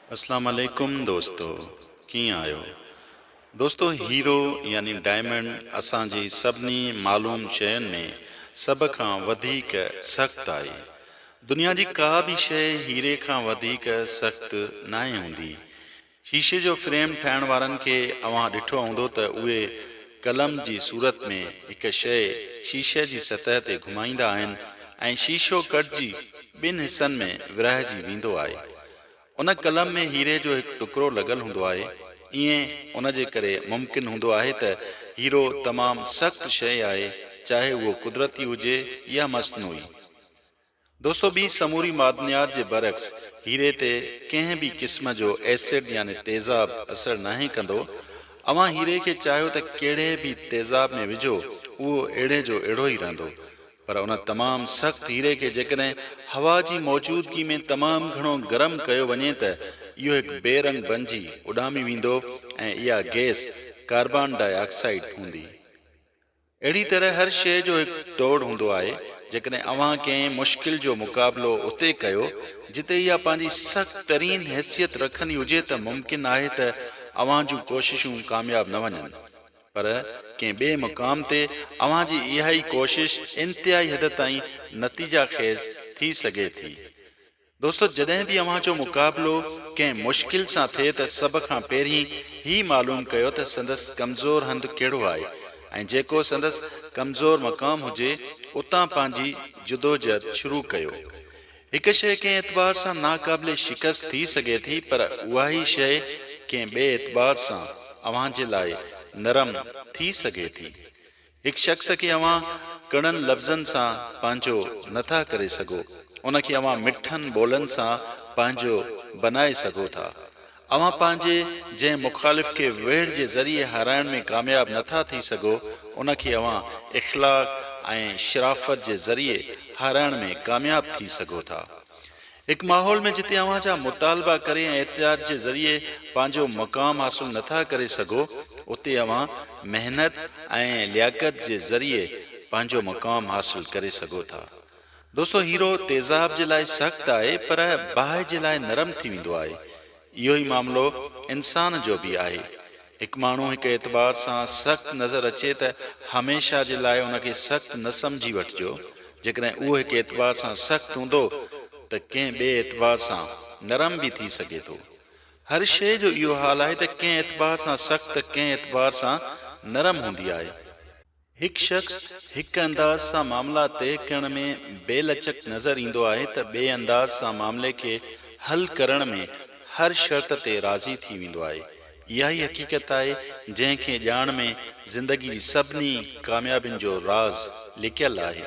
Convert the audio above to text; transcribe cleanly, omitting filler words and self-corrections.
अस्सलाम वालेकुम दोस्तों, कीअं आहियो? दोस्तों, हीरो यानी डायमंड असांजी सभिनी मालूम शयुनि में सभ खां वधीक सख़्तु आहे। दुनिया जी का बि शइ हीरे खां वधीक सख़्तु नाहे हूंदी। शीशे जो फ्रेम ठाहिण वारनि खे अव्हां ॾिठो हूंदो त उहे कलम जी सूरत में हिकु शइ शीशे जी सतह ते घुमाईंदा आहिनि ऐं शीशो कटिजी ॿिनि हिसनि में विरहाइजी वेंदो आहे। उन कलम में हीरे जो हिकु टुकड़ो लॻल हूंदो आहे। ईअं उन जे करे मुमकिन हूंदो आहे त हीरो तमामु सख़्तु शइ आहे, चाहे उहो कुदरती हुजे या मस्नूई। दोस्तों, ॿी समूरी मादनियात जे बरक्स हीरे ते कंहिं बि क़िस्म जो एसिड यानी तेज़ाब असरु नाहे कंदो। अव्हां हीरे खे चाहियो त कहिड़े बि तेज़ाब में विझो, उहो अहिड़े जो अहिड़ो ई रहंदो। पर उन तमामु सख़्तु हीरे खे जेकॾहिं हवा जी मौजूदगी में तमामु घणो गरम कयो वञे त इहो हिकु बेरंग बणिजी उॾामी वेंदो ऐं इहा गैस कार्बन डाइऑक्साइड हूंदी। अहिड़ी तरह हर शइ जो हिकु तोड़ हूंदो आहे। जेकॾहिं अव्हां कंहिं मुश्किल जो मुक़ाबिलो उते कयो जिते इहा पंहिंजी सख़्तु तरीन हैसियत रखंदी हुजे त मुमकिन आहे त अव्हां जूं कोशिशूं कामयाब न वञनि। पर कंहिं ॿिए मुक़ाम ते अव्हां जी इहा ई कोशिश इंतिहाई हद ताईं नतीजा ख़ेज़ थी सघे थी। दोस्तों, जॾहिं बि अव्हां जो मुक़ाबिलो कंहिं मुश्किल सां थिए त सभ खां पहिरीं ही मालूम कयो त संदसि कमज़ोर हंधु कहिड़ो आहे ऐं जेको संदसि कमज़ोर मक़ाम हुजे उतां पंहिंजी जदोजहद शुरू कयो। हिकु शइ कंहिं एतबार सां नाक़ाबिले शिकस्त थी सघे थी, पर उहा ई शइ कंहिं ॿिए एतबार सां अव्हां जे लाइ नरम थी सघे थी। हिकु शख़्स खे अव्हां कड़नि लफ़्ज़नि सां पंहिंजो नथा करे सघो, उनखे अव्हां मिठनि ॿोलनि सां पंहिंजो बनाए सघो था। अव्हां पंहिंजे जंहिं मुख़ालिफ़ खे वेड़ जे ज़रिए हाराइण में कामयाब नथा थी सघो, उनखे अव्हां इख़्लाक़ ऐं शराफ़त जे ज़रिए हाराइण में कामयाब थी सघो था। हिकु माहौल में जिते अव्हां जा मुतालबा करे ऐं एहतियात जे ज़रिए पंहिंजो मुक़ाम हासिल नथा करे सघो, उते अव्हां मेहनत ऐं लियाकत जे ज़रिए पंहिंजो मुक़ाम हासिल करे सघो था। दोस्तों, हीरो तेज़ाब जे लाइ सख़्तु आहे, पर बाहि जे लाइ नरम थी वेंदो आहे। इहो ई मामिलो इंसान जो बि आहे। हिकु माण्हू हिकु एतबार सां सख़्तु नज़र अचे त हमेशा जे लाइ उनखे सख़्तु न सम्झी वठिजो। जेकॾहिं उहो हिकु एतबार सां सख़्तु हूंदो त कंहिं ॿिए एतबार सां नरम बि थी सघे थो। हर शइ जो इहो हाल आहे त कंहिं एतबार सां सख़्तु त कंहिं एतबार सां नरम हूंदी आहे। हिकु शख़्स हिकु अंदाज़ सां मामला तइ करण में बेलचक नज़र ईंदो आहे त ॿिए अंदाज़ सां मामले खे हल करण में हर शर्त ते राज़ी थी वेंदो आहे। इहा ई हक़ीक़त आहे जंहिंखे ॼाण में ज़िंदगी जी सभिनी कामयाबियुनि जो राज़ लिकियल आहे।